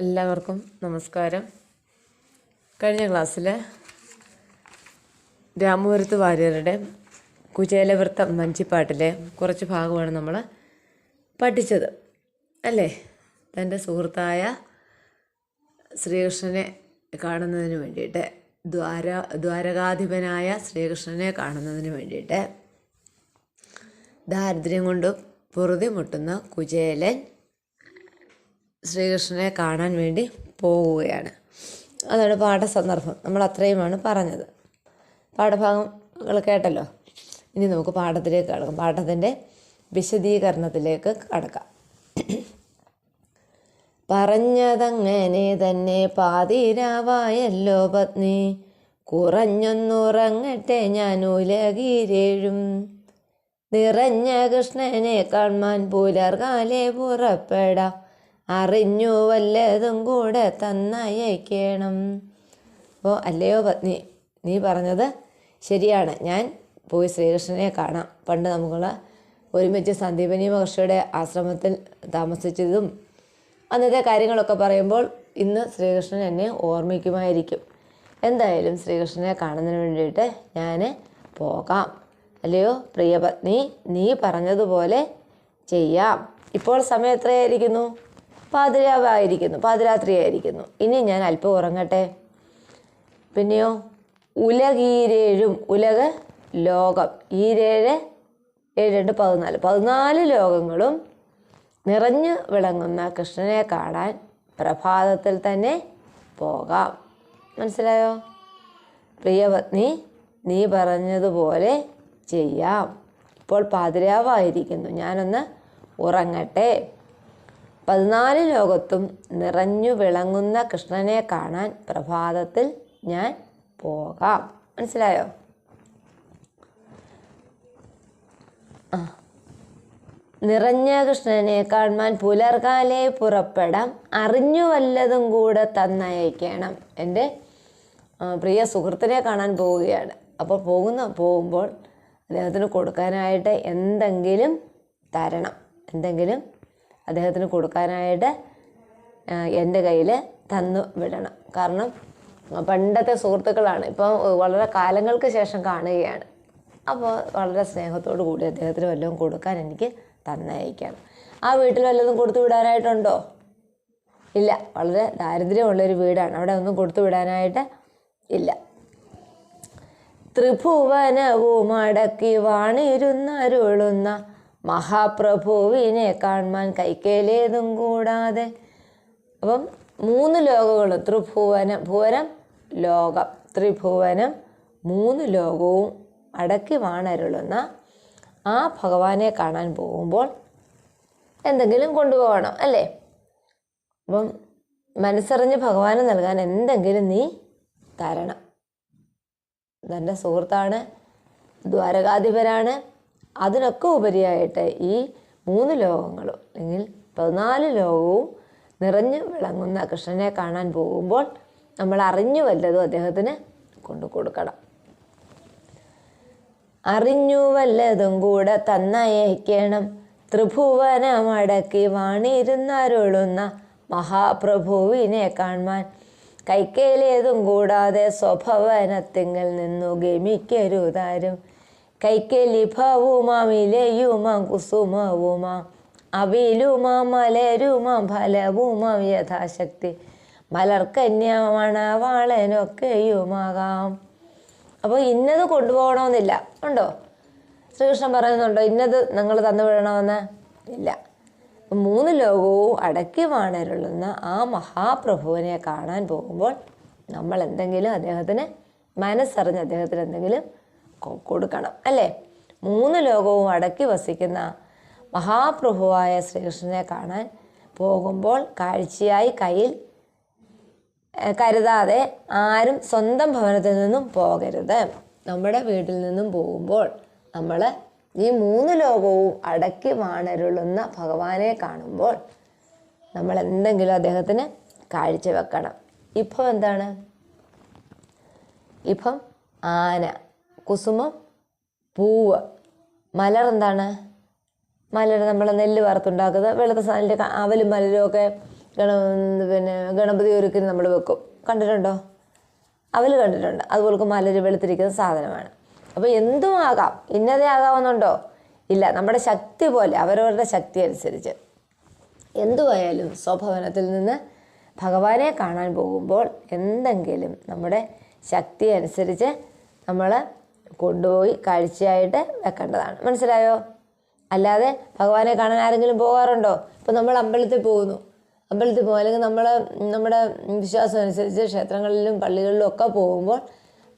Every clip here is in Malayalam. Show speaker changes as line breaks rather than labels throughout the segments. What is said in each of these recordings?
എല്ലാവർക്കും നമസ്കാരം. കഴിഞ്ഞ ക്ലാസ്സിൽ രാമപുരത്ത് വാര്യരുടെ കുചേലവൃത്തം വഞ്ചിപ്പാട്ടിലെ കുറച്ച് ഭാഗമാണ് നമ്മൾ പഠിച്ചത് അല്ലേ. തൻ്റെ സുഹൃത്തായ ശ്രീകൃഷ്ണനെ കാണുന്നതിന് വേണ്ടിയിട്ട്, ദ്വാരകാധിപനായ ശ്രീകൃഷ്ണനെ കാണുന്നതിന് വേണ്ടിയിട്ട് ദാരിദ്ര്യം കൊണ്ട് പൊറുതി മുട്ടുന്ന കുചേലൻ ശ്രീകൃഷ്ണനെ കാണാൻ വേണ്ടി പോവുകയാണ്. അതാണ് പാഠസന്ദർഭം. നമ്മൾ അത്രയുമാണ് പറഞ്ഞത്. പാഠഭാഗങ്ങൾ കേട്ടല്ലോ. ഇനി നമുക്ക് പാഠത്തിലേക്ക് കടക്കാം. പാഠത്തിൻ്റെ വിശദീകരണത്തിലേക്ക് കടക്കാം. പറഞ്ഞതങ്ങനെ തന്നെ പാതിരാവായല്ലോ പത്നി, കുറഞ്ഞൊന്നുറങ്ങട്ടെ ഞാൻ ഉലകീരേഴും, നിറഞ്ഞ കൃഷ്ണനെ കാണാൻ പുലർകാലെ പുറപ്പെടാം, അറിഞ്ഞു വല്ലതും കൂടെ തന്നയക്കണം. അപ്പോൾ അല്ലയോ പത്നി, നീ പറഞ്ഞത് ശരിയാണ്. ഞാൻ പോയി ശ്രീകൃഷ്ണനെ കാണാം. പണ്ട് നമ്മൾ ഒരുമിച്ച് സന്ദീപനി മഹർഷിയുടെ ആശ്രമത്തിൽ താമസിച്ചതും അന്നത്തെ കാര്യങ്ങളൊക്കെ പറയുമ്പോൾ ഇന്ന് ശ്രീകൃഷ്ണൻ എന്നെ ഓർമ്മിക്കുമായിരിക്കും. എന്തായാലും ശ്രീകൃഷ്ണനെ കാണുന്നതിന് വേണ്ടിയിട്ട് ഞാൻ പോകാം. അല്ലയോ പ്രിയപത്നി, നീ പറഞ്ഞതുപോലെ ചെയ്യാം. ഇപ്പോൾ സമയം എത്രയായിരിക്കുന്നു? പാതിരാത്രിയായിരിക്കുന്നു. ഇനി ഞാൻ അല്പം ഉറങ്ങട്ടെ. പിന്നെയോ ഉലകീരേഴും, ഉലക് ലോകം, ഈരേഴ് 7 14 ലോകങ്ങളും നിറഞ്ഞു വിളങ്ങുന്ന കൃഷ്ണനെ കാണാൻ പ്രഭാതത്തിൽ തന്നെ പോകാം. മനസ്സിലായോ? പ്രിയപത്നി, നീ പറഞ്ഞതുപോലെ ചെയ്യാം. ഇപ്പോൾ പാതിരാവായിരിക്കുന്നു, ഞാനൊന്ന് ഉറങ്ങട്ടെ. 14 ലോകത്തും നിറഞ്ഞു വിളങ്ങുന്ന കൃഷ്ണനെ കാണാൻ പ്രഭാതത്തിൽ ഞാൻ പോകാം. മനസ്സിലായോ? നിറഞ്ഞ കൃഷ്ണനെ കാണാൻ പുലർകാലെ പുറപ്പെടാം, അറിഞ്ഞു വല്ലതും കൂടെ തന്നയക്കണം. എൻ്റെ പ്രിയ സുഹൃത്തിനെ കാണാൻ പോവുകയാണ്. അപ്പോൾ പോകുമ്പോൾ അദ്ദേഹത്തിന് കൊടുക്കാനായിട്ട് എന്തെങ്കിലും തരണം. എന്തെങ്കിലും അദ്ദേഹത്തിന് കൊടുക്കാനായിട്ട് എൻ്റെ കയ്യിൽ തന്നു വിടണം. കാരണം പണ്ടത്തെ സുഹൃത്തുക്കളാണ്, ഇപ്പം വളരെ കാലങ്ങൾക്ക് ശേഷം കാണുകയാണ്. അപ്പോൾ വളരെ സ്നേഹത്തോടു കൂടി അദ്ദേഹത്തിന് വല്ലതും കൊടുക്കാൻ എനിക്ക് തന്നയക്കണം. ആ വീട്ടിൽ വല്ലതും കൊടുത്തു വിടാനായിട്ടുണ്ടോ? ഇല്ല, വളരെ ദാരിദ്ര്യമുള്ളൊരു വീടാണ്. അവിടെ ഒന്നും കൊടുത്തു വിടാനായിട്ട് ഇല്ല. ത്രിഭുവനവും അടക്കി വാണിരുന്നരുളുന്ന മഹാപ്രഭുവിനെ കാണാൻ കൈക്കേലേതും കൂടാതെ. അപ്പം 3 ലോകങ്ങളും, ഭുവനം ലോകം, ത്രിഭുവനം 3 ലോകവും അടക്കി വാണരുളുന്ന ആ ഭഗവാനെ കാണാൻ പോകുമ്പോൾ എന്തെങ്കിലും കൊണ്ടുപോകണം അല്ലേ. അപ്പം മനസ്സറിഞ്ഞ് ഭഗവാന് നൽകാൻ എന്തെങ്കിലും നീ തരണം. തൻ്റെ സുഹൃത്താണ്, ദ്വാരകാധിപനാണ്. അതിനൊക്കെ ഉപരിയായിട്ട് ഈ 3 ലോകങ്ങളും അല്ലെങ്കിൽ 14 ലോകവും നിറഞ്ഞു വിളങ്ങുന്ന കൃഷ്ണനെ കാണാൻ പോകുമ്പോൾ നമ്മൾ അറിഞ്ഞു വല്ലതും അദ്ദേഹത്തിന് കൊണ്ടു കൊടുക്കണം. അറിഞ്ഞു വല്ലതും കൂടെ തന്നയക്കണം, ത്രിഭുവനമടക്കി വാണിരുന്നരുളുന്ന മഹാപ്രഭുവിനെ കാണാൻ കൈക്കേലേതും കൂടാതെ സ്വഭവനത്തിങ്കിൽ നിന്നു ഗമിക്കരുതാരും. കൈക്കലിഭവുമാം ഇലയുമാം കുസുമവുമാം അവിലുമാം മലരുമാം ഫലവുമാം യഥാശക്തി മലർക്കന്യമണവാളനൊക്കെയുമാകാം. അപ്പോൾ ഇന്നത് കൊണ്ടുപോകണമെന്നില്ല. ഉണ്ടോ? ശ്രീകൃഷ്ണൻ പറയുന്നുണ്ടോ ഇന്നത് നിങ്ങൾ തന്നു വിടണമെന്ന്? ഇല്ല. 3 ലോകവും അടക്കി വാണരുളുന്ന ആ മഹാപ്രഭുവിനെ കാണാൻ പോകുമ്പോൾ നമ്മൾ എന്തെങ്കിലും അദ്ദേഹത്തിന് മനസ്സറിഞ്ഞ് അദ്ദേഹത്തിന് എന്തെങ്കിലും കൊടുക്കണം അല്ലേ. 3 ലോകവും അടക്കി വസിക്കുന്ന മഹാപ്രഭുവായ ശ്രീകൃഷ്ണനെ കാണാൻ പോകുമ്പോൾ കാഴ്ചയായി കയ്യിൽ കരുതാതെ ആരും സ്വന്തം ഭവനത്തിൽ നിന്നും പോകരുത്. നമ്മുടെ വീട്ടിൽ നിന്നും പോകുമ്പോൾ നമ്മൾ ഈ 3 ലോകവും അടക്കി വാണരുളുന്ന ഭഗവാനെ കാണുമ്പോൾ നമ്മൾ എന്തെങ്കിലും അദ്ദേഹത്തിന് കാഴ്ച വെക്കണം. ഇപ്പം എന്താണ്? ഇപ്പം ആന, കുസുമം പൂവ്, മലർ എന്താണ്? മലർ നമ്മൾ നെല്ല് വറുത്തുണ്ടാക്കുന്നത് വെളുത്ത സാധനം അവലും മലരും ഒക്കെ പിന്നെ ഗണപതി ഒരുക്കിന് നമ്മൾ വെക്കും, കണ്ടിട്ടുണ്ടോ? അവൽ കണ്ടിട്ടുണ്ട്. അതുപോലെ മലര് വെളുത്തിരിക്കുന്ന സാധനമാണ്. അപ്പോൾ എന്തും ആകാം, ഇന്നതേ ആകാമെന്നുണ്ടോ? ഇല്ല. നമ്മുടെ ശക്തി പോലെ, അവരവരുടെ ശക്തി അനുസരിച്ച് എന്തുമായാലും സ്വഭവനത്തിൽ നിന്ന് ഭഗവാനെ കാണാൻ പോകുമ്പോൾ എന്തെങ്കിലും നമ്മുടെ ശക്തി അനുസരിച്ച് നമ്മൾ കൊണ്ടുപോയി കാഴ്ചയായിട്ട് വെക്കേണ്ടതാണ്. മനസ്സിലായോ? അല്ലാതെ ഭഗവാനെ കാണാൻ ആരെങ്കിലും പോകാറുണ്ടോ? ഇപ്പോൾ നമ്മൾ അമ്പലത്തിൽ പോകുന്നു, അമ്പലത്തിൽ പോകും, അല്ലെങ്കിൽ നമ്മുടെ വിശ്വാസം അനുസരിച്ച് ക്ഷേത്രങ്ങളിലും പള്ളികളിലും ഒക്കെ പോകുമ്പോൾ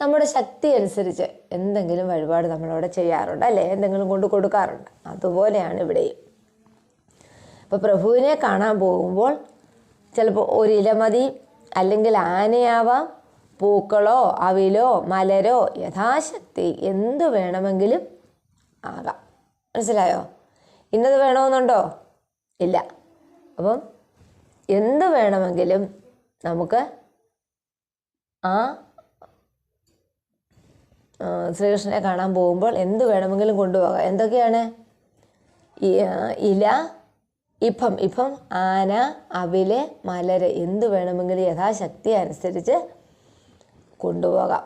നമ്മുടെ ശക്തി അനുസരിച്ച് എന്തെങ്കിലും വഴിപാട് നമ്മളവിടെ ചെയ്യാറുണ്ട്, അല്ലേ? എന്തെങ്കിലും കൊണ്ട് കൊടുക്കാറുണ്ട്. അതുപോലെയാണ് ഇവിടെയും. അപ്പോൾ പ്രഭുവിനെ കാണാൻ പോകുമ്പോൾ ചിലപ്പോൾ ഒരു ഇല മതി, അല്ലെങ്കിൽ ആനയാവാം, പൂക്കളോ അവിലോ മലരോ യഥാശക്തി എന്തു വേണമെങ്കിലും ആകാം. മനസ്സിലായോ? ഇന്നത് വേണമെന്നുണ്ടോ? ഇല്ല. അപ്പം എന്ത് വേണമെങ്കിലും നമുക്ക് ആ ശ്രീകൃഷ്ണനെ കാണാൻ പോകുമ്പോൾ എന്ത് വേണമെങ്കിലും കൊണ്ടുപോകാം. എന്തൊക്കെയാണ്? ഇല, ഇപ്പം ആന, അവില്, മലര് എന്ത് വേണമെങ്കിലും യഥാശക്തി അനുസരിച്ച് കൊണ്ടുപോകാം.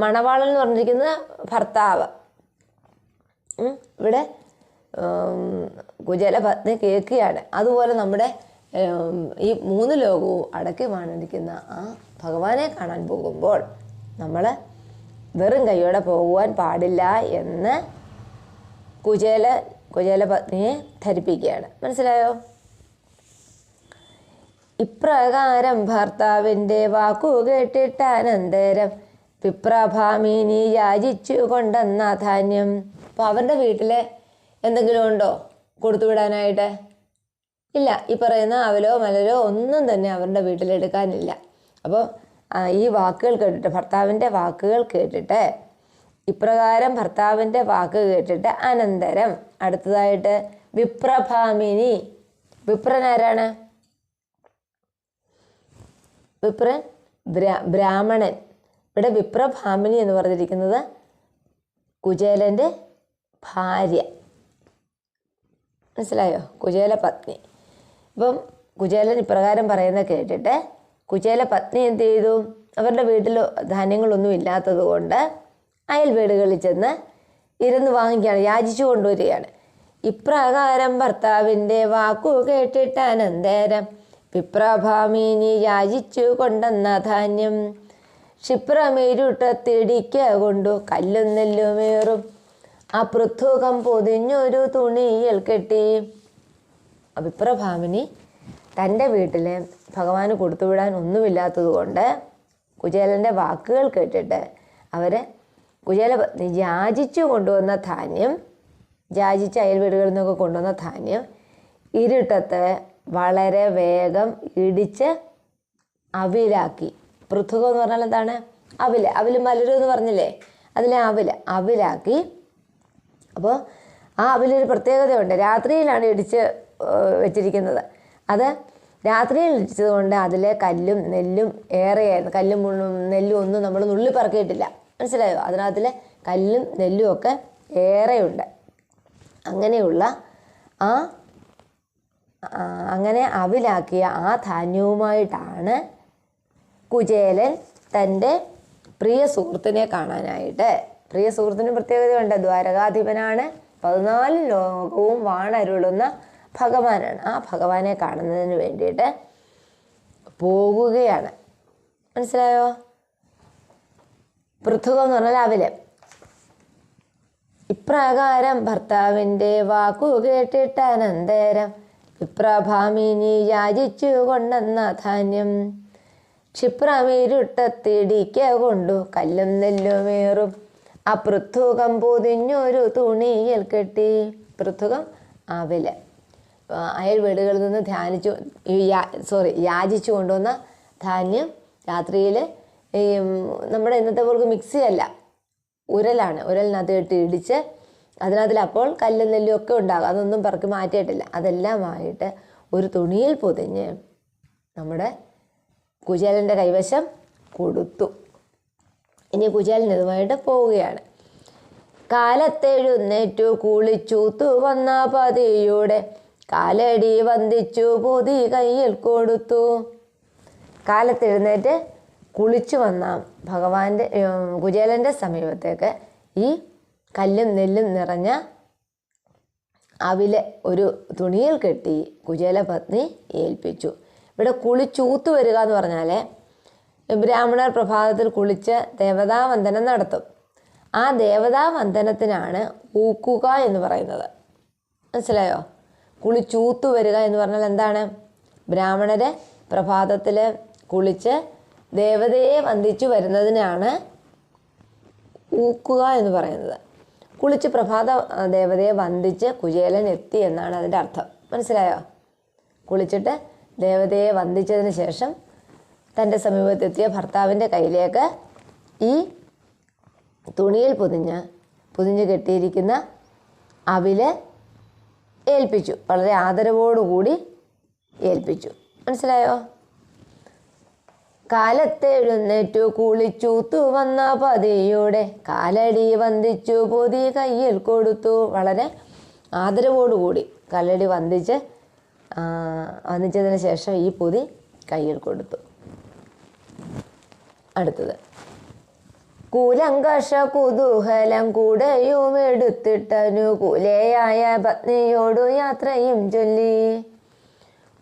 മണവാളൻ എന്ന് പറഞ്ഞിരിക്കുന്നത് ഭർത്താവ്. ഇവിടെ കുചേല പത്നി കേൾക്കുകയാണ്. അതുപോലെ നമ്മുടെ ഈ 3 ലോകവും അടക്കി വാണിരിക്കുന്ന ആ ഭഗവാനെ കാണാൻ പോകുമ്പോൾ നമ്മൾ വെറും കൈയോടെ പോകുവാൻ പാടില്ല എന്ന് കുചേല പത്നിയെ ധരിപ്പിക്കുകയാണ്. മനസ്സിലായോ? ഇപ്രകാരം ഭർത്താവിൻ്റെ വാക്കു കേട്ടിട്ട് അനന്തരം വിപ്രഭാമിനി യാചിച്ചു കൊണ്ടെന്ന ധാന്യം. അപ്പോൾ അവരുടെ വീട്ടിൽ എന്തെങ്കിലും ഉണ്ടോ കൊടുത്തുവിടാനായിട്ട്? ഇല്ല. ഈ പറയുന്ന അവലോ മലരോ ഒന്നും തന്നെ അവരുടെ വീട്ടിലെടുക്കാനില്ല. അപ്പോൾ ഈ വാക്കുകൾ കേട്ടിട്ട്, ഭർത്താവിൻ്റെ വാക്കുകൾ കേട്ടിട്ട്, ഇപ്രകാരം ഭർത്താവിൻ്റെ വാക്ക് കേട്ടിട്ട് അനന്തരം അടുത്തതായിട്ട് വിപ്രഭാമിനി. വിപ്രൻ ആരാണ്? വിപ്രൻ ബ്രാഹ്മണൻ. ഇവിടെ വിപ്രഭാമിനി എന്ന് പറഞ്ഞിരിക്കുന്നത് കുചേലൻ്റെ ഭാര്യ. മനസ്സിലായോ? കുചേല പത്നി. ഇപ്പം കുചേലൻ ഇപ്രകാരം പറയുന്നത് കേട്ടിട്ട് കുചേല പത്നി എന്ത് ചെയ്തു? അവരുടെ വീട്ടിൽ ധാന്യങ്ങളൊന്നും ഇല്ലാത്തത് കൊണ്ട് അയൽ വീടുകളിൽ ചെന്ന് ഇരുന്ന് വാങ്ങിക്കുകയാണ്, യാചിച്ചു കൊണ്ടുവരികയാണ്. ഇപ്രകാരം ഭർത്താവിൻ്റെ വാക്കു കേട്ടിട്ട് അനന്തരം വിപ്രഭാമിനി യാചിച്ചു കൊണ്ടെന്ന ധാന്യം ക്ഷിപ്രമേരുട്ടത്തിടിക്ക കൊണ്ടു കല്ലും നെല്ലുമേറും ആ പൃഥുകം പൊതിഞ്ഞൊരു തുണിയിൽ കെട്ടി. വിപ്രഭാമിനി തൻ്റെ വീട്ടിൽ ഭഗവാന് കൊടുത്തുവിടാൻ ഒന്നുമില്ലാത്തത് കൊണ്ട് കുചേലൻ്റെ വാക്കുകൾ കേട്ടിട്ട് കുചേല യാചിച്ചു കൊണ്ടുവന്ന ധാന്യം, യാചിച്ച് അയൽ വീടുകളിൽ നിന്നൊക്കെ കൊണ്ടുവന്ന ധാന്യം ഇരുട്ടത്ത് വളരെ വേഗം ഇടിച്ച് അവിലാക്കി. പൃഥുകം എന്ന് പറഞ്ഞാൽ എന്താണ്? അവില് മലരു എന്ന് പറഞ്ഞില്ലേ, അതിലെ അവിലാക്കി. അപ്പോൾ ആ അവിലൊരു പ്രത്യേകതയുണ്ട്. രാത്രിയിലാണ് ഇടിച്ച് വെച്ചിരിക്കുന്നത്. അത് രാത്രിയിൽ ഇടിച്ചത് കൊണ്ട് അതിലെ കല്ലും നെല്ലും ഏറെയായിരുന്നു. കല്ലും നെല്ലും ഒന്നും നമ്മൾ നുള്ളി പറക്കിയിട്ടില്ല. മനസ്സിലായോ? അതിനകത്തിലെ കല്ലും നെല്ലും ഒക്കെ ഏറെയുണ്ട്. അങ്ങനെയുള്ള അങ്ങനെ അവിലാക്കിയ ആ ധാന്യവുമായിട്ടാണ് കുചേലൻ തൻ്റെ പ്രിയ സുഹൃത്തിനെ കാണാനായിട്ട്. പ്രിയ സുഹൃത്തിന് പ്രത്യേകതയുണ്ട്. ദ്വാരകാധിപനാണ്, 14 ലോകവും വാണരുളുന്ന ഭഗവാനാണ്. ആ ഭഗവാനെ കാണുന്നതിന് വേണ്ടിയിട്ട് പോകുകയാണ്. മനസ്സിലായോ? പൃഥുകം എന്ന് പറഞ്ഞാൽ അവില്. ഇപ്രകാരം ഭർത്താവിൻ്റെ വാക്കു കേട്ടിട്ട് അനന്തരം വിപ്രഭാമിനി യാചിച്ചു കൊണ്ടെന്ന ധാന്യം ക്ഷിപ്രമേരുട്ടത്തിടിക്ക കൊണ്ടു കല്ലും നെല്ലുമേറും ആ പൃഥുകം പൊതിഞ്ഞൊരു തുണിയിൽ കെട്ടി. പൃഥുകം അവില്. അയൽ വീടുകളിൽ നിന്ന് യാചിച്ചു കൊണ്ടുവന്ന ധാന്യം രാത്രിയിൽ നമ്മുടെ ഇന്നത്തെ പോർക്ക് മിക്സിയല്ല, ഉരലാണ്. ഉരലിനകത്ത് ഇട്ട് ഇടിച്ച് അതിനകത്തിൽ അപ്പോൾ കല്ലും നെല്ലും ഒക്കെ ഉണ്ടാകും. അതൊന്നും പറക്കി മാറ്റിയിട്ടില്ല. അതെല്ലാമായിട്ട് ഒരു തുണിയിൽ പൊതിഞ്ഞ് നമ്മുടെ കുചേലൻ്റെ കൈവശം കൊടുത്തു. ഇനി കുചേലൻ ഇതുമായിട്ട് പോവുകയാണ്. കാലത്തെഴുന്നേറ്റു കുളിച്ചൂത്തു വന്ന പതിയുടെ കാലടി വന്ദിച്ചു പൊതി കയ്യിൽ കൊടുത്തു. കാലത്തെഴുന്നേറ്റ് കുളിച്ചു വന്ന ഭഗവാന്റെ കുചേലൻ്റെ സമീപത്തേക്ക് ഈ കല്ലും നെല്ലും നിറഞ്ഞ അവില് ഒരു തുണിയിൽ കെട്ടി കുചേല പത്നി ഏൽപ്പിച്ചു. ഇവിടെ കുളിച്ചൂത്തു വരിക എന്ന് പറഞ്ഞാൽ ബ്രാഹ്മണർ പ്രഭാതത്തിൽ കുളിച്ച് ദേവതാവന്ദനം നടത്തും. ആ ദേവതാവന്ദനത്തിനാണ് ഊക്കുക എന്ന് പറയുന്നത്. മനസ്സിലായോ? കുളിച്ചൂത്തു വരിക എന്ന് പറഞ്ഞാൽ എന്താണ്? ബ്രാഹ്മണരെ പ്രഭാതത്തിൽ കുളിച്ച് ദേവതയെ വന്ദിച്ചു വരുന്നതിനാണ് ഊക്കുക എന്ന് പറയുന്നത്. കുളിച്ച് പ്രഭാത ദേവതയെ വന്ദിച്ച് കുചേലൻ എത്തി എന്നാണ് അതിൻ്റെ അർത്ഥം. മനസ്സിലായോ? കുളിച്ചിട്ട് ദേവതയെ വന്ദിച്ചതിന് ശേഷം തൻ്റെ സമീപത്തെത്തിയ ഭർത്താവിൻ്റെ കയ്യിലേക്ക് ഈ തുണിയിൽ പൊതിഞ്ഞ് കെട്ടിയിരിക്കുന്ന അവില് ഏൽപ്പിച്ചു. വളരെ ആദരവോടുകൂടി ഏൽപ്പിച്ചു. മനസ്സിലായോ? കാലത്തെഴുന്നേറ്റു കുളിച്ചൂത്തു വന്ന പതിയുടെ കാലടി വന്ദിച്ചു പൊതി കയ്യിൽ കൊടുത്തു. വളരെ ആദരവോടുകൂടി കാലടി വന്ദിച്ചതിന് ശേഷം ഈ പൊതി കയ്യിൽ കൊടുത്തു. അടുത്തത് കൂലങ്കഷ കുതൂഹലം കൂടെയും എടുത്തിട്ടനുകൂലയായ പത്നിയോടു യാത്രയും ചൊല്ലി.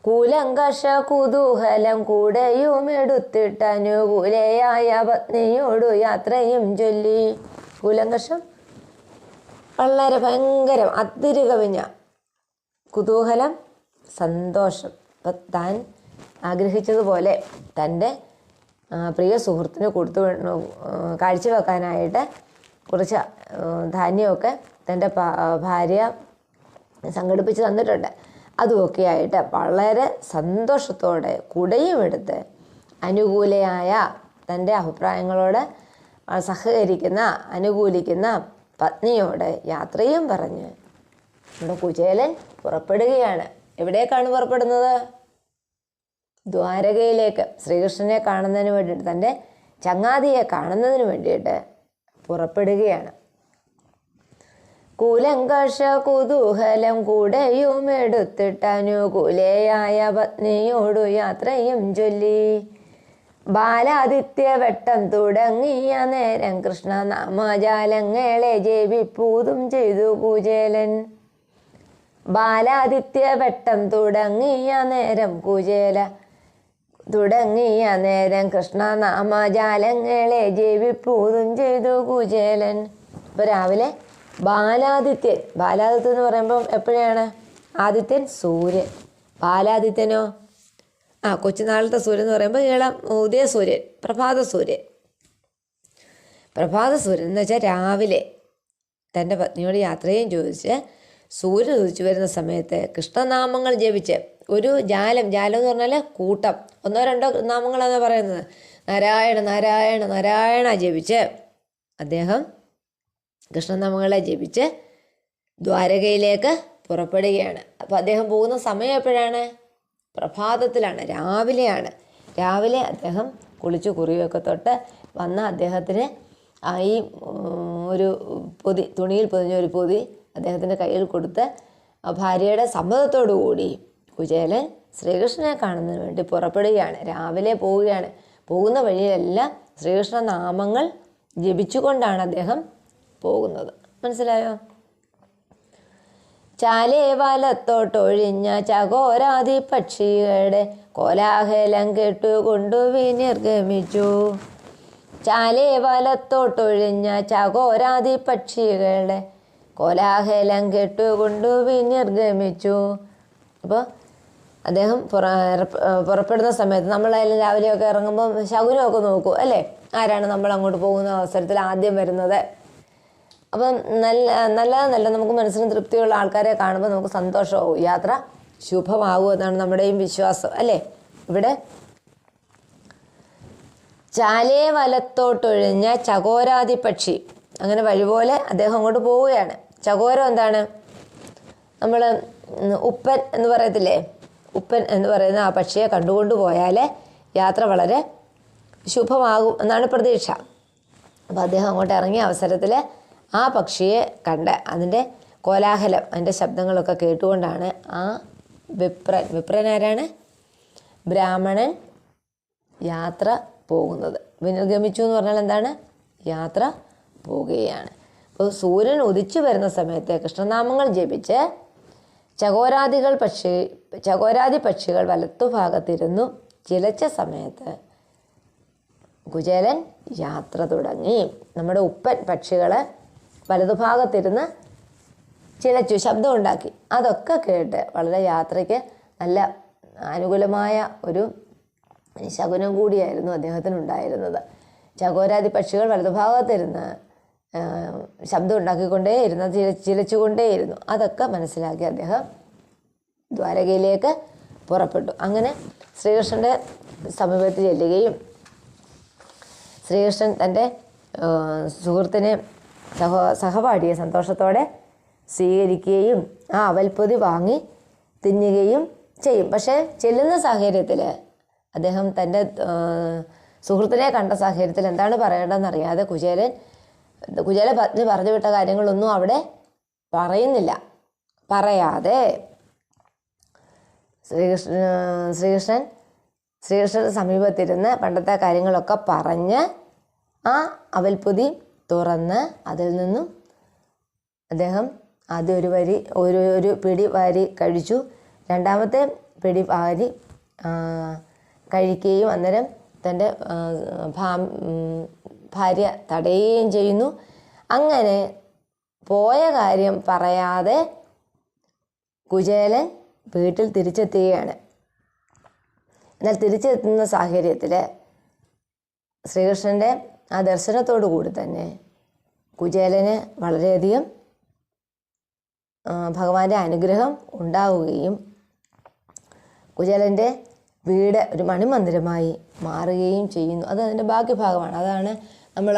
കൂലങ്കഷ കുതൂഹലം കൂടെയും എടുത്തിട്ടനുകൂലയായ പത്നിയോടു യാത്രയും ചൊല്ലി. കൂലങ്കഷം വളരെ ഭയങ്കരം, അതിര് കവിഞ്ഞ കുതൂഹലം, സന്തോഷം. അപ്പം താൻ ആഗ്രഹിച്ചതുപോലെ തൻ്റെ പ്രിയ സുഹൃത്തിന് കാഴ്ചവെക്കാനായിട്ട് കുറച്ച് ധാന്യമൊക്കെ തൻ്റെ ഭാര്യ സംഘടിപ്പിച്ച് തന്നിട്ടുണ്ട്. അതുമൊക്കെ ആയിട്ട് വളരെ സന്തോഷത്തോടെ കുടയും എടുത്ത് അനുകൂലയായ തൻ്റെ അഭിപ്രായങ്ങളോട് അനുകൂലിക്കുന്ന പത്നിയോട് യാത്രയും പറഞ്ഞ് നമ്മുടെ കുചേലൻ പുറപ്പെടുകയാണ്. എവിടേക്കാണ് പുറപ്പെടുന്നത്? ദ്വാരകയിലേക്ക്. ശ്രീകൃഷ്ണനെ കാണുന്നതിന് വേണ്ടിയിട്ട്, തൻ്റെ ചങ്ങാതിയെ കാണുന്നതിന് വേണ്ടിയിട്ട് പുറപ്പെടുകയാണ്. കൂലങ്കഷ കുതൂഹലം കൂടെയും എടുത്തിട്ടനുകൂലയായ പത്നിയോടു യാത്രയും ചൊല്ലി. ബാലാദിത്യ വെട്ടം തുടങ്ങിയ നേരം കൃഷ്ണനാമജാലങ്ങളെ ജപിപ്പൂതും ചെയ്തു കുചേലൻ. ബാലാദിത്യ വെട്ടം തുടങ്ങിയ നേരം കൃഷ്ണനാമജാലങ്ങളെ ജപിപ്പൂതും ചെയ്തു കുചേലൻ. ഇപ്പോൾ രാവിലെ ബാലാദിത്യൻ എന്ന് പറയുമ്പം എപ്പോഴാണ്? ആദിത്യൻ സൂര്യൻ. ബാലാദിത്യനോ? കൊച്ചുനാളത്തെ സൂര്യൻ എന്ന് പറയുമ്പോൾ ഇളം ഉദയസൂര്യൻ, പ്രഭാത സൂര്യൻ എന്ന് വെച്ചാൽ രാവിലെ തൻ്റെ പത്നിയോട് യാത്രയും ചോദിച്ച് സൂര്യൻ ഉദിച്ചു വരുന്ന സമയത്ത് കൃഷ്ണനാമങ്ങൾ ജപിച്ച് ഒരു ജാലം എന്ന് പറഞ്ഞാൽ കൂട്ടം, 1-2 നാമങ്ങളാണ് പറയുന്നത്. നാരായണ നാരായണ നാരായണ ജപിച്ച് അദ്ദേഹം കൃഷ്ണനാമങ്ങളെ ജപിച്ച് ദ്വാരകയിലേക്ക് പുറപ്പെടുകയാണ്. അപ്പോൾ അദ്ദേഹം പോകുന്ന സമയം എപ്പോഴാണ്? പ്രഭാതത്തിലാണ്, രാവിലെയാണ്. രാവിലെ അദ്ദേഹം കുളിച്ച് കുറിയൊക്കെ തൊട്ട് വന്ന അദ്ദേഹത്തിന് ഈ ഒരു പൊതി, തുണിയിൽ പൊതിഞ്ഞ ഒരു പൊതി അദ്ദേഹത്തിൻ്റെ കയ്യിൽ കൊടുത്ത് ഭാര്യയുടെ സമ്മതത്തോടു കൂടി കുചേലൻ ശ്രീകൃഷ്ണനെ കാണുന്നതിന് വേണ്ടി പുറപ്പെടുകയാണ്. രാവിലെ പോവുകയാണ്. പോകുന്ന വഴിയിലെല്ലാം ശ്രീകൃഷ്ണ നാമങ്ങൾ ജപിച്ചുകൊണ്ടാണ് അദ്ദേഹം പോകുന്നത്. മനസ്സിലായോ? ചാലേ വലത്തോട്ടൊഴിഞ്ഞ ചകോരാതി പക്ഷികളുടെ കോലാഹലം കേട്ടുകൊണ്ടു വിനിർഗമിച്ചു. ചാലേ വലത്തോട്ടൊഴിഞ്ഞ ചകോരാതി പക്ഷികളുടെ കോലാഹലം കേട്ടുകൊണ്ടു വിനിർഗമിച്ചു. അപ്പോൾ അദ്ദേഹം പുറപ്പെടുന്ന സമയത്ത് നമ്മളെല്ലാം രാവിലെയൊക്കെ ഇറങ്ങുമ്പോൾ ശകുനമൊക്കെ നോക്കൂ അല്ലേ? ആരാണ് നമ്മൾ അങ്ങോട്ട് പോകുന്ന അവസരത്തിൽ ആദ്യം വരുന്നത്? അപ്പം നല്ല നമുക്ക് മനസ്സിന് തൃപ്തിയുള്ള ആൾക്കാരെ കാണുമ്പോൾ നമുക്ക് സന്തോഷമാവും, യാത്ര ശുഭമാകും എന്നാണ് നമ്മുടെയും വിശ്വാസം അല്ലേ? ഇവിടെ ചാലേ വലത്തോട്ടൊഴിഞ്ഞ ചകോരാതി പക്ഷി, അങ്ങനെ വഴിപോലെ അദ്ദേഹം അങ്ങോട്ട് പോവുകയാണ്. ചകോരം എന്താണ്? നമ്മൾ ഉപ്പൻ എന്ന് പറയത്തില്ലേ? ഉപ്പൻ എന്ന് പറയുന്ന ആ പക്ഷിയെ കണ്ടുകൊണ്ട് പോയാൽ യാത്ര വളരെ ശുഭമാകും എന്നാണ് പ്രതീക്ഷ. അപ്പോൾ അദ്ദേഹം അങ്ങോട്ട് ഇറങ്ങിയ അവസരത്തിൽ ആ പക്ഷിയെ കണ്ട് അതിൻ്റെ കോലാഹലം, അതിൻ്റെ ശബ്ദങ്ങളൊക്കെ കേട്ടുകൊണ്ടാണ് ആ വിപ്രൻ. വിപ്രൻ ആരാണ്? ബ്രാഹ്മണൻ യാത്ര പോകുന്നത്. വിനിർഗമിച്ചു എന്ന് പറഞ്ഞാൽ എന്താണ്? യാത്ര പോവുകയാണ്. അപ്പോൾ സൂര്യൻ ഉദിച്ചു വരുന്ന സമയത്ത് കൃഷ്ണനാമങ്ങൾ ജപിച്ച് ചകോരാദി പക്ഷികൾ വലത്തുഭാഗത്തിരുന്നു ചിലച്ച സമയത്ത് കുചേലൻ യാത്ര തുടങ്ങി. നമ്മുടെ ഉപ്പൻ പക്ഷികൾ വലതുഭാഗത്തിരുന്ന് ചിലച്ചു, ശബ്ദം ഉണ്ടാക്കി. അതൊക്കെ കേട്ട് വളരെ യാത്രയ്ക്ക് നല്ല അനുകൂലമായ ഒരു ശകുനം കൂടിയായിരുന്നു അദ്ദേഹത്തിനുണ്ടായിരുന്നത്. ചകോരാദി പക്ഷികൾ വലതുഭാഗത്തിരുന്ന് ശബ്ദം ഉണ്ടാക്കിക്കൊണ്ടേയിരുന്നു, ചിലച്ചുകൊണ്ടേയിരുന്നു. അതൊക്കെ മനസ്സിലാക്കി അദ്ദേഹം ദ്വാരകയിലേക്ക് പുറപ്പെട്ടു. അങ്ങനെ ശ്രീകൃഷ്ണൻ്റെ സമീപത്ത് ചെല്ലുകയും ശ്രീകൃഷ്ണൻ തൻ്റെ സുഹൃത്തിനെ സഹപാഠിയെ സന്തോഷത്തോടെ സ്വീകരിക്കുകയും ആ അവൽപ്പൊതി വാങ്ങി തിന്നുകയും ചെയ്യും. പക്ഷേ ചെല്ലുന്ന സാഹചര്യത്തിൽ അദ്ദേഹം തൻ്റെ സുഹൃത്തിനെ കണ്ട സാഹചര്യത്തിൽ എന്താണ് പറയേണ്ടതെന്നറിയാതെ കുചേല പത്നി പറഞ്ഞു വിട്ട കാര്യങ്ങളൊന്നും അവിടെ പറയുന്നില്ല. പറയാതെ ശ്രീകൃഷ്ണൻ്റെ സമീപത്തിരുന്ന് പണ്ടത്തെ കാര്യങ്ങളൊക്കെ പറഞ്ഞ് ആ അവൽപ്പൊതി തുറന്ന് അതിൽ നിന്നും അദ്ദേഹം ആദ്യം ഒരു പിടി വാരി കഴിച്ചു. രണ്ടാമത്തെ പിടി വാരി കഴിക്കുകയും അന്നേരം തൻ്റെ ഭാര്യ തടയുകയും ചെയ്യുന്നു. അങ്ങനെ പോയ കാര്യം പറയാതെ കുചേലൻ വീട്ടിൽ തിരിച്ചെത്തുകയാണ്. എന്നാൽ തിരിച്ചെത്തുന്ന സാഹചര്യത്തിൽ ശ്രീകൃഷ്ണൻ്റെ ആ ദർശനത്തോടു കൂടി തന്നെ കുചേലന് വളരെയധികം ഭഗവാന്റെ അനുഗ്രഹം ഉണ്ടാവുകയും കുചേലൻ്റെ വീട് ഒരു മണിമന്ദിരമായി മാറുകയും ചെയ്യുന്നു. അത് അതിൻ്റെ ബാക്കി ഭാഗമാണ്. അതാണ് നമ്മൾ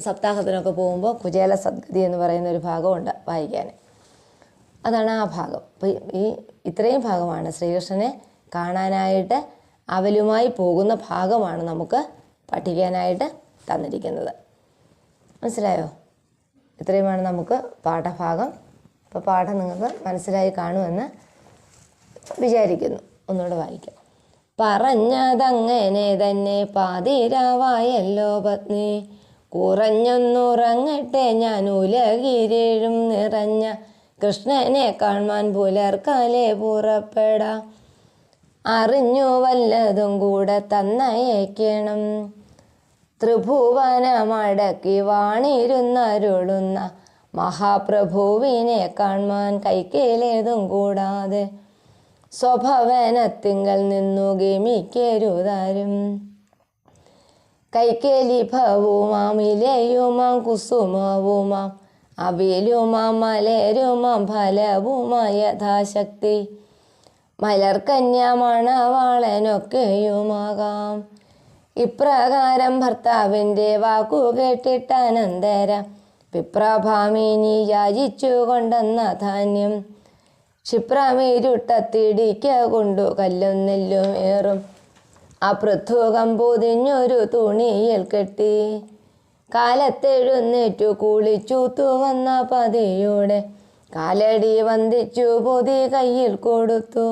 സപ്താഹത്തിനൊക്കെ പോകുമ്പോൾ കുചേല സദ്ഗതി എന്ന് പറയുന്ന ഒരു ഭാഗമുണ്ട് വായിക്കാൻ. അതാണ് ആ ഭാഗം. അപ്പോൾ ഇത്രയും ഭാഗമാണ് ശ്രീകൃഷ്ണനെ കാണാനായിട്ട് അവലുമായി പോകുന്ന ഭാഗമാണ് നമുക്ക് പഠിക്കാനായിട്ട് തന്നിരിക്കുന്നത്. മനസ്സിലായോ? ഇത്രയുമാണ് നമുക്ക് പാഠഭാഗം. അപ്പോൾ പാഠം നിങ്ങൾക്ക് മനസ്സിലായി കാണുമെന്ന് വിചാരിക്കുന്നു. ഒന്നുകൂടെ വായിക്കാം. പറഞ്ഞതങ്ങനെ തന്നെ പാതിരാവായല്ലോ പത്നി, കുറഞ്ഞൊന്നുറങ്ങട്ടെ ഞാൻ ഉലകിരേഴും നിറഞ്ഞ കൃഷ്ണനെ കാണാൻ പുലർക്കാലേ പുറപ്പെടാം. അറിഞ്ഞു വല്ലതും കൂടെ തന്നയക്കണം, ത്രിഭുവനമടക്കി വാണിരുന്നരുളുന്ന മഹാപ്രഭുവിനെ കാണാൻ കൈക്കേലേതും കൂടാതെ സ്വഭവനത്തിങ്കൽ നിന്നു ഗമിക്കരുതാരും. കൈക്കേലിഭവുമാം ഇലയുമാം കുസുമവുമാം അവിലുമാം മലരുമാം ഫലവുമായ യഥാശക്തി മലർക്കന്യമണവാളനൊക്കെയുമാകാം. ഇപ്രകാരം ഭർത്താവിൻ്റെ വാക്കു കേട്ടിട്ടനന്തരം വിപ്രഭാമിനി യാചിച്ചു കൊണ്ടെന്ന ധാന്യം ക്ഷിപ്രമിരുട്ടത്തിടിക്ക കൊണ്ടു കല്ലും നെല്ലും ഏറും അപൃഥുകം പൊതിഞ്ഞൊരു തുണിയിൽ കെട്ടി കാലത്തെഴുന്നേറ്റു കുളിച്ചൂത്തു വന്ന പതിയോടെ കാലടി വന്ദിച്ചു പൊതി കയ്യിൽ കൊടുത്തു.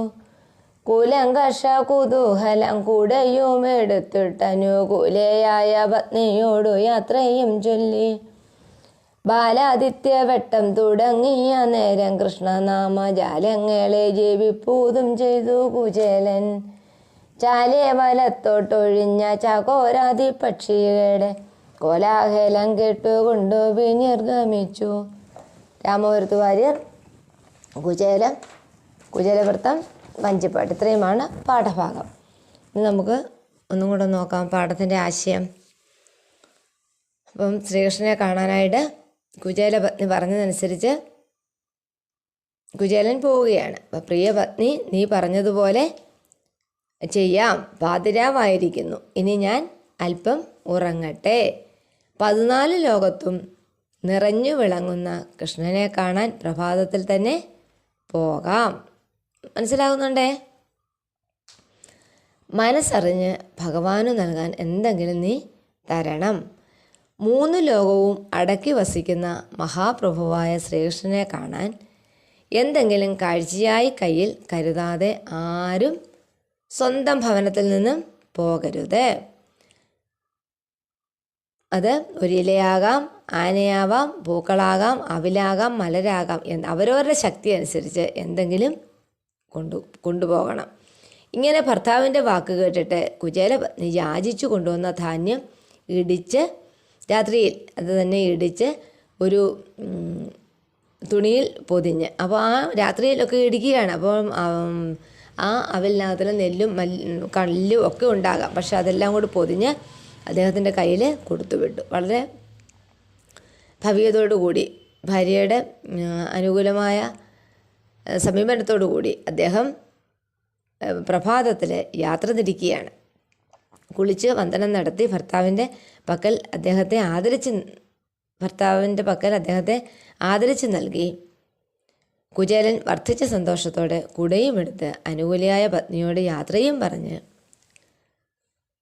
കുലങ്കഷ കുതൂഹലം കൂടെയും എടുത്തിട്ടനുകൂലയായ പത്നിയോടു യാത്രയും ചൊല്ലി ബാലാദിത്യവട്ടം തുടങ്ങിയ നേരം കൃഷ്ണനാമജാലങ്ങളെ ജപിപ്പൂതും ചെയ്തു കുചേലൻ. ചാലേ വലത്തോട്ടൊഴിഞ്ഞ ചകോരാദി പക്ഷികളുടെ കോലാഹലം കേട്ടുകൊണ്ടു വിനിർഗമിച്ചു. രാമപുരത്ത് വാര്യർ കുചേലവൃത്തം വഞ്ചിപ്പാട്ട്. ഇത്രയുമാണ് പാഠഭാഗം. ഇനി നമുക്ക് ഒന്നും കൂടെ നോക്കാം പാഠത്തിൻ്റെ ആശയം. അപ്പം ശ്രീകൃഷ്ണനെ കാണാനായിട്ട് കുചേല പത്നി പറഞ്ഞതനുസരിച്ച് കുചേലൻ പോവുകയാണ്. അപ്പം പ്രിയ പത്നി, നീ പറഞ്ഞതുപോലെ ചെയ്യാം, പാതിരാവായിരിക്കുന്നു, ഇനി ഞാൻ അല്പം ഉറങ്ങട്ടെ. 14 ലോകത്തും നിറഞ്ഞു വിളങ്ങുന്ന കൃഷ്ണനെ കാണാൻ പ്രഭാതത്തിൽ തന്നെ പോകാം. മനസ്സിലാകുന്നുണ്ടേ? മനസ്സറിഞ്ഞ് ഭഗവാനു നൽകാൻ എന്തെങ്കിലും നീ തരണം. 3 ലോകവും അടക്കി വസിക്കുന്ന മഹാപ്രഭുവായ ശ്രീകൃഷ്ണനെ കാണാൻ എന്തെങ്കിലും കാഴ്ചയായി കയ്യിൽ കരുതാതെ ആരും സ്വന്തം ഭവനത്തിൽ നിന്നും പോകരുത്. അത് ഒരു ഇലയാകാം, ആനയാവാം, പൂക്കളാകാം, അവിലാകാം, മലരാകാം അവരവരുടെ ശക്തി അനുസരിച്ച് എന്തെങ്കിലും കൊണ്ടുപോകണം. ഇങ്ങനെ ഭർത്താവിൻ്റെ വാക്ക് കേട്ടിട്ട് കുചേലപത്നി യാചിച്ചു കൊണ്ടുവന്ന ധാന്യം ഇടിച്ച് രാത്രിയിൽ അത് തന്നെ ഇടിച്ച് ഒരു തുണിയിൽ പൊതിഞ്ഞ്, അപ്പോൾ ആ രാത്രിയിലൊക്കെ ഇടിക്കുകയാണ്. അപ്പോൾ ആ അവലിനകത്തിൽ നെല്ലും കല്ലും ഒക്കെ ഉണ്ടാകാം. പക്ഷെ അതെല്ലാം കൂടി പൊതിഞ്ഞ് അദ്ദേഹത്തിൻ്റെ കയ്യിൽ കൊടുത്തുവിട്ടു. വളരെ ഭവ്യതയോടു കൂടി ഭാര്യയുടെ അനുകൂലമായ സമീപനത്തോടു കൂടി അദ്ദേഹം പ്രഭാതത്തിൽ യാത്ര തിരിക്കുകയാണ്. കുളിച്ച് വന്ദനം നടത്തി ഭർത്താവിൻ്റെ പക്കൽ അദ്ദേഹത്തെ ആദരിച്ച് നൽകി. കുചേലൻ വർദ്ധിച്ച സന്തോഷത്തോടെ കുടയും എടുത്ത് അനുകൂലയായ പത്നിയോട് യാത്രയും പറഞ്ഞ്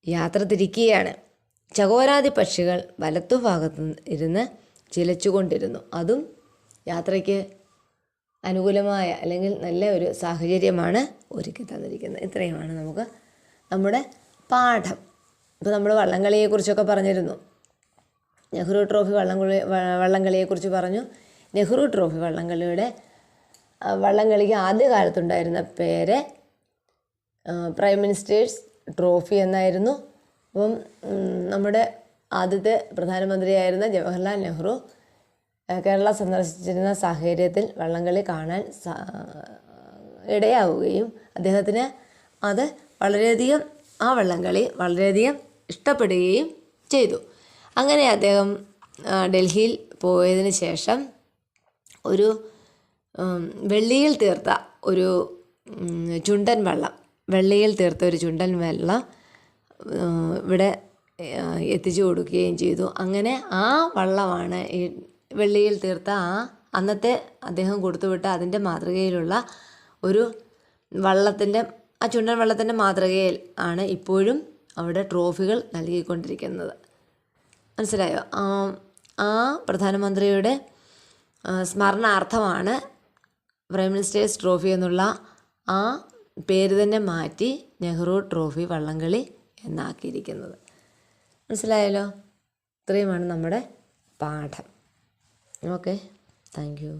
യാത്ര തിരിക്കുകയാണ്. ചകോരാദി പക്ഷികൾ വലത്തുഭാഗത്ത് ഇരുന്ന് ചിലച്ചുകൊണ്ടിരുന്നു. അതും യാത്രയ്ക്ക് അനുകൂലമായ അല്ലെങ്കിൽ നല്ല ഒരു സാഹചര്യമാണ് ഒരുക്കി തന്നിരിക്കുന്നത്. ഇത്രയുമാണ് നമുക്ക് നമ്മുടെ പാഠം. ഇപ്പോൾ നമ്മൾ വള്ളംകളിയെക്കുറിച്ചൊക്കെ പറഞ്ഞിരുന്നു. നെഹ്റു ട്രോഫി വള്ളംകളിയെക്കുറിച്ച് പറഞ്ഞു. നെഹ്റു ട്രോഫി വള്ളംകളിക്ക് ആദ്യകാലത്തുണ്ടായിരുന്ന പേര് പ്രൈം മിനിസ്റ്റേഴ്സ് ട്രോഫി എന്നായിരുന്നു. അപ്പം നമ്മുടെ ആദ്യത്തെ പ്രധാനമന്ത്രിയായിരുന്ന ജവഹർലാൽ നെഹ്റു കേരള സന്ദർശിച്ചിരുന്ന സാഹചര്യത്തിൽ വള്ളംകളി കാണാൻ ഇടയാവുകയും അദ്ദേഹത്തിന് അത് വളരെയധികം ആ വള്ളംകളി വളരെയധികം ഇഷ്ടപ്പെടുകയും ചെയ്തു. അങ്ങനെ അദ്ദേഹം ഡൽഹിയിൽ പോയതിന് ശേഷം ഒരു വെള്ളിയിൽ തീർത്ത ഒരു ചുണ്ടൻ വള്ളം ഇവിടെ എത്തിച്ചു കൊടുക്കുകയും ചെയ്തു. അങ്ങനെ ആ വള്ളമാണ് ഈ വെള്ളിയിൽ തീർത്ത അന്നത്തെ അദ്ദേഹം കൊടുത്തുവിട്ട അതിൻ്റെ മാതൃകയിലുള്ള ഒരു ആ ചുണ്ടൻ വള്ളത്തിൻ്റെ മാതൃകയിൽ ആണ് ഇപ്പോഴും അവിടെ ട്രോഫികൾ നൽകിക്കൊണ്ടിരിക്കുന്നത്. മനസ്സിലായോ? ആ പ്രധാനമന്ത്രിയുടെ സ്മരണാർത്ഥമാണ് പ്രൈം മിനിസ്റ്റേഴ്സ് ട്രോഫി എന്നുള്ള ആ പേര് തന്നെ മാറ്റി നെഹ്റു ട്രോഫി വള്ളംകളി എന്നാക്കിയിരിക്കുന്നത്. മനസ്സിലായല്ലോ? ഇത്രയുമാണ് നമ്മുടെ പാഠം. Okay, thank you.